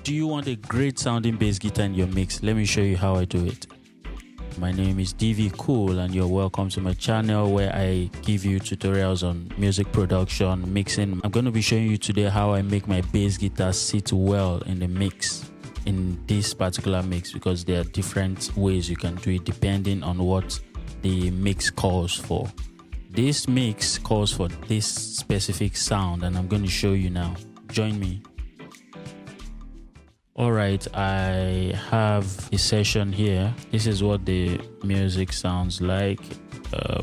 Do you want a great sounding bass guitar in your mix? Let me show you how I do it. My name is Deeveecool and you're welcome to my channel where I give you tutorials on music production, mixing. I'm going to be showing you today how I make my bass guitar sit well in the mix, in this particular mix, because there are different ways you can do it depending on what the mix calls for. This mix calls for this specific sound and I'm going to show you now. Join me. Alright, I have a session here. This is what the music sounds like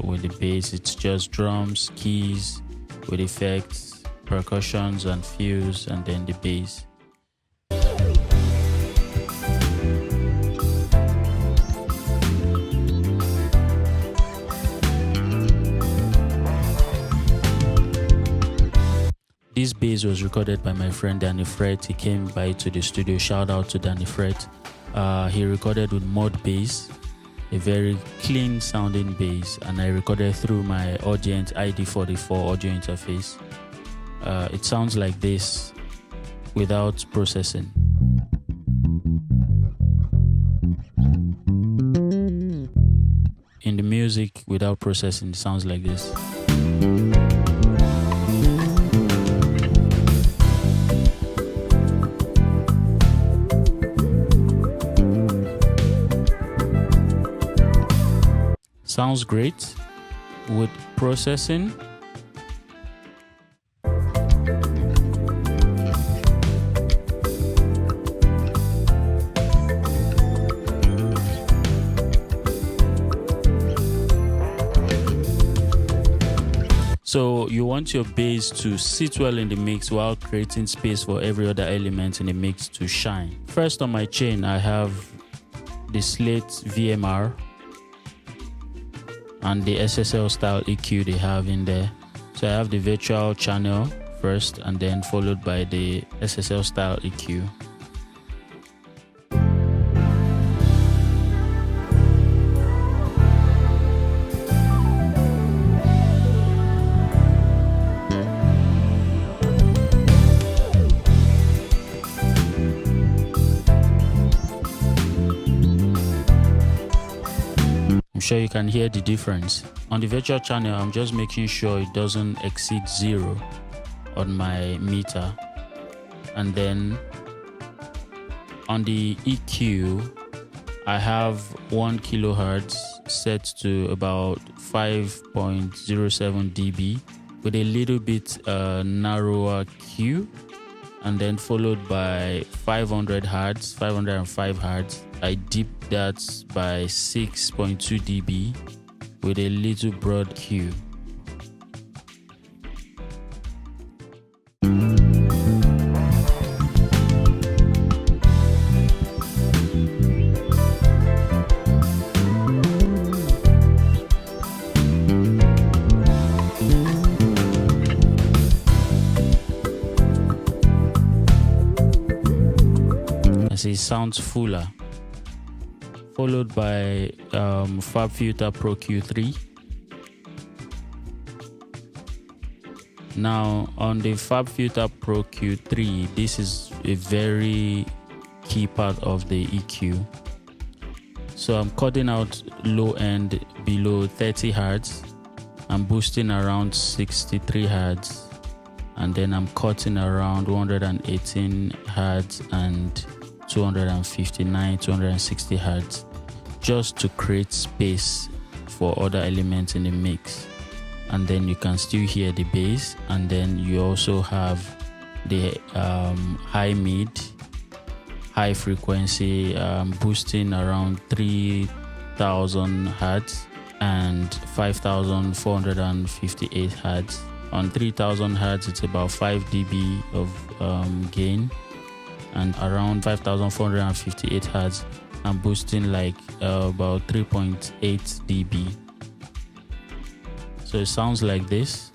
with the bass. It's just drums, keys with effects, percussions and fills, and then the bass. This bass was recorded by my friend Danny Fred. He came by to the studio. Shout out to Danny Fred. He recorded with mod bass, a very clean sounding bass, and I recorded through my Audient ID44 audio interface. It sounds like this without processing. In the music without processing, it sounds like this. Sounds great with processing. So you want your bass to sit well in the mix while creating space for every other element in the mix to shine. First on my chain, I have the Slate VMR and the SSL style EQ they have in there. So I have the virtual channel first and then followed by the SSL style EQ. I'm sure you can hear the difference. On the virtual channel, I'm just making sure it doesn't exceed 0 on my meter. And then on the EQ, I have 1 kilohertz set to about 5.07 dB with a little bit narrower Q, and then followed by 500 hertz, 505 hertz. I dip that by 6.2 dB with a little broad Q. As it sounds fuller. Followed by FabFilter Pro Q3. Now on the FabFilter Pro Q3, this is a very key part of the EQ. So I'm cutting out low end below 30 Hz. I'm boosting around 63 Hz. And then I'm cutting around 118 Hz and 259, 260 Hz. Just to create space for other elements in the mix. And then you can still hear the bass, and then you also have the high mid, high frequency, boosting around 3000 Hz and 5458 Hz. On 3000 Hz it's about 5 dB of gain, and around 5458 Hz I'm boosting like about 3.8 dB. So it sounds like this.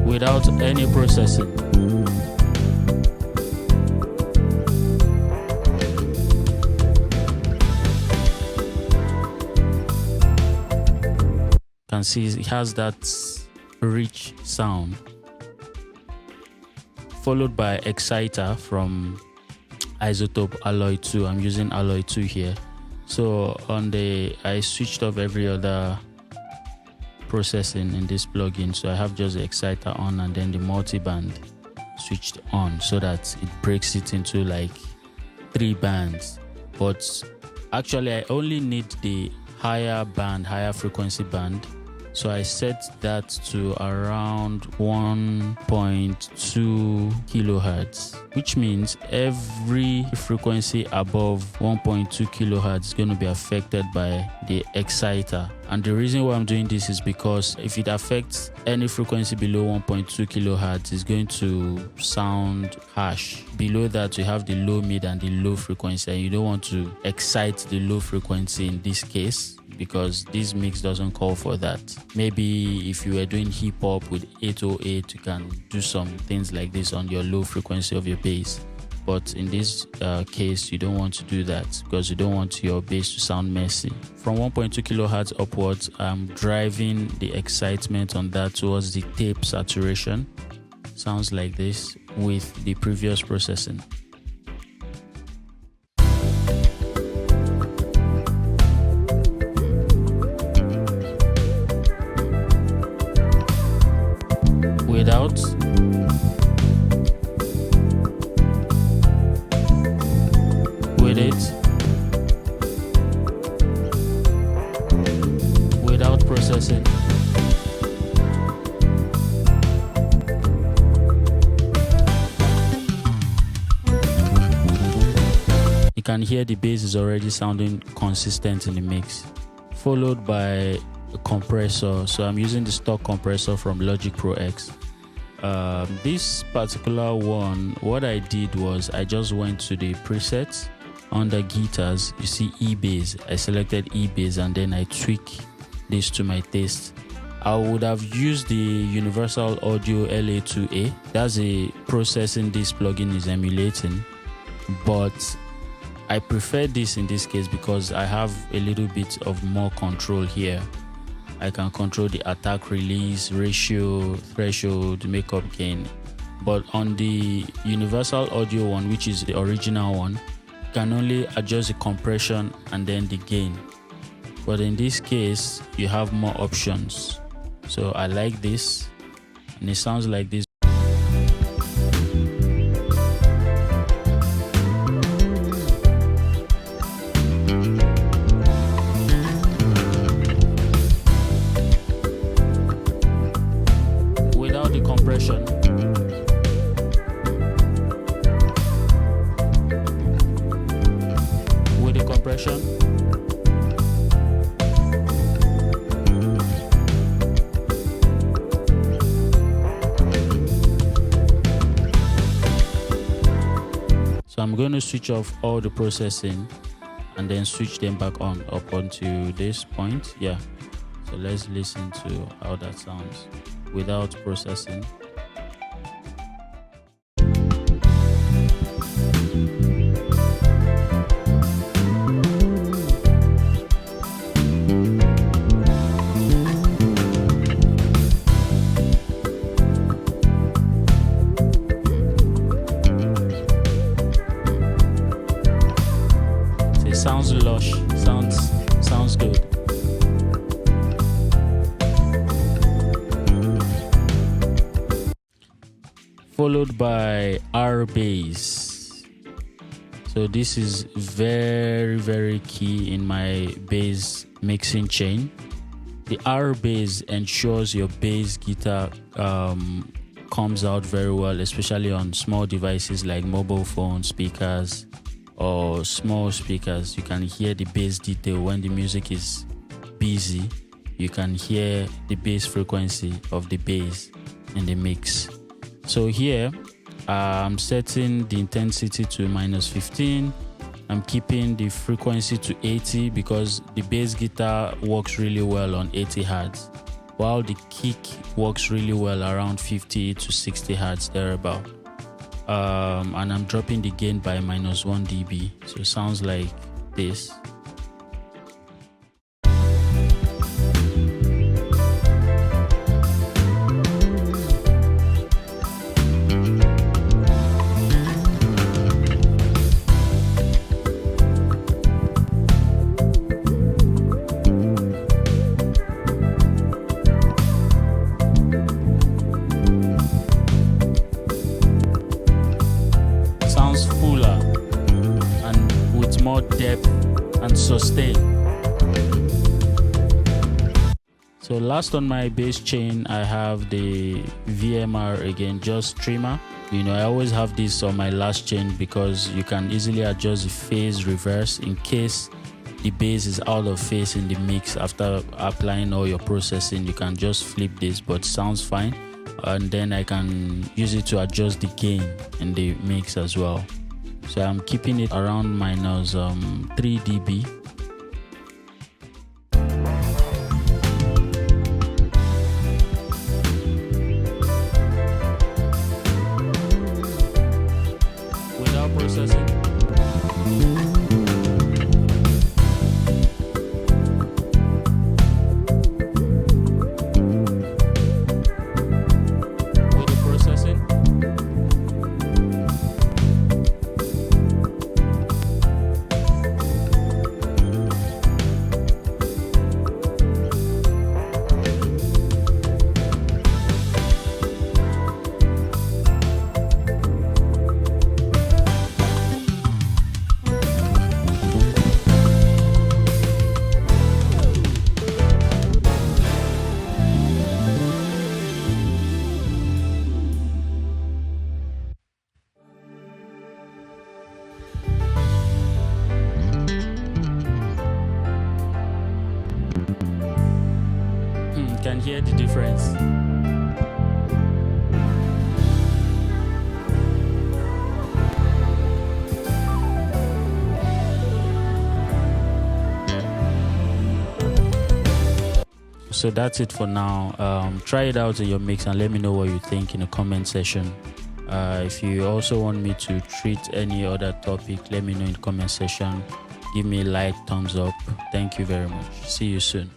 Without any processing. can see it has that rich sound, followed by exciter from Isotope Alloy 2. I'm using Alloy 2 here. So I switched off every other processing in this plugin, so I have just the exciter on and then the multi-band switched on so that it breaks it into like 3 bands. But actually I only need the higher frequency band, so I set that to around 1.2 kilohertz, which means every frequency above 1.2 kilohertz is going to be affected by the exciter. And the reason why I'm doing this is because if it affects any frequency below 1.2 kilohertz, it's going to sound harsh. Below that, you have the low, mid, and the low frequency, and you don't want to excite the low frequency in this case, because this mix doesn't call for that. Maybe if you were doing hip hop with 808, you can do some things like this on your low frequency of your bass. But in this case, you don't want to do that because you don't want your bass to sound messy. From 1.2 kilohertz upwards, I'm driving the excitement on that towards the tape saturation. Sounds like this with the previous processing. Without, with it, without processing. You can hear the bass is already sounding consistent in the mix, followed by a compressor. So I'm using the stock compressor from Logic Pro X. This particular one, what I did was I just went to the presets under guitars. You see E-bass. I selected E-bass and then I tweak this to my taste. I would have used the Universal Audio LA2A. That's a processing this plugin is emulating, but I prefer this in this case because I have a little bit of more control here. I can control the attack, release, ratio, threshold, makeup, gain. But on the Universal Audio one, which is the original one, you can only adjust the compression and then the gain. But in this case, you have more options. So I like this, and it sounds like this. With the compression, so I'm going to switch off all the processing and then switch them back on up onto this point. Yeah, so let's listen to how that sounds without processing. It sounds lush, sounds good. Followed by R bass. So this is very, very key in my bass mixing chain. The R bass ensures your bass guitar comes out very well, especially on small devices like mobile phone speakers or small speakers. You can hear the bass detail when the music is busy. You can hear the bass frequency of the bass in the mix. So here I'm setting the intensity to -15. I'm keeping the frequency to 80 because the bass guitar works really well on 80 Hz, while the kick works really well around 50 to 60 Hz thereabout. And I'm dropping the gain by -1 dB, so it sounds like this. sustain. So last on my bass chain, I have the VMR again, just trimmer. You know, I always have this on my last chain because you can easily adjust the phase reverse in case the bass is out of phase in the mix. After applying all your processing, you can just flip this, but sounds fine. And then I can use it to adjust the gain in the mix as well. So I'm keeping it around minus 3 dB. Without processing. Can hear the difference. So that's it for now. Try it out in your mix and let me know what you think in the comment section. If you also want me to treat any other topic, let me know in the comment section. Give me a like, thumbs up. Thank you very much. See you soon.